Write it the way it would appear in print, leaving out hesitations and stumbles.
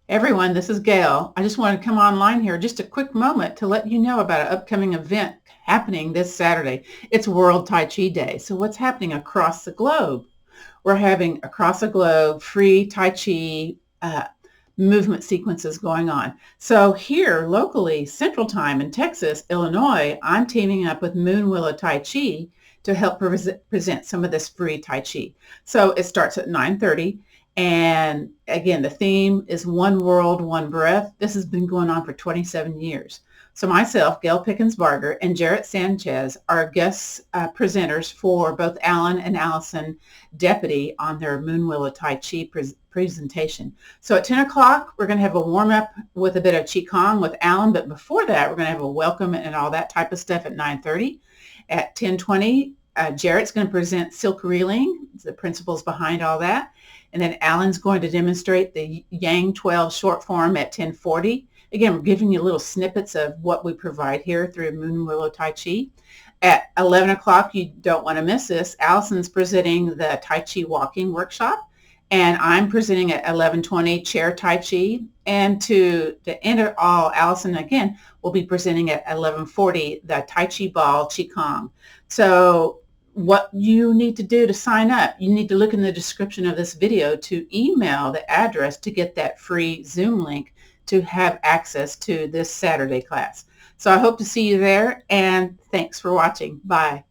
Everyone, this is Gail. I just wanted to come online here just a quick moment to let you know about an upcoming event happening this Saturday. It's World Tai Chi Day. So what's happening across the globe? We're having across the globe free Tai Chi movement sequences going on. So here locally, Central Time in Texas, Illinois, I'm teaming up with MoonWillow Tai Chi to help present some of this free Tai Chi. So it starts at 9:30. And again, the theme is One World, One Breath. This has been going on for 27 years. So myself, Gail Pickens-Barger, and Jarett Sanchez are guest presenters for both Allyn and Allison Deputy on their MoonWillow Tai Chi presentation. So at 10 o'clock, we're going to have a warm-up with a bit of Qigong with Allyn. But before that, we're going to have a welcome and all that type of stuff at 9:30. At 10:20, Jarett's going to present silk reeling, the principles behind all that. And then Allyn's going to demonstrate the Yang 12 short form at 10:40. Again, we're giving you little snippets of what we provide here through MoonWillow Tai Chi. At 11 o'clock, you don't want to miss this. Allison's presenting the Tai Chi Walking workshop, and I'm presenting at 11:20 Chair Tai Chi. And to end it all, Allison, again, will be presenting at 11:40 the Tai Chi Ball Qigong. So what you need to do to sign up, you need to look in the description of this video to email the address to get that free Zoom link to have access to this Saturday class. So I hope to see you there, and thanks for watching. Bye.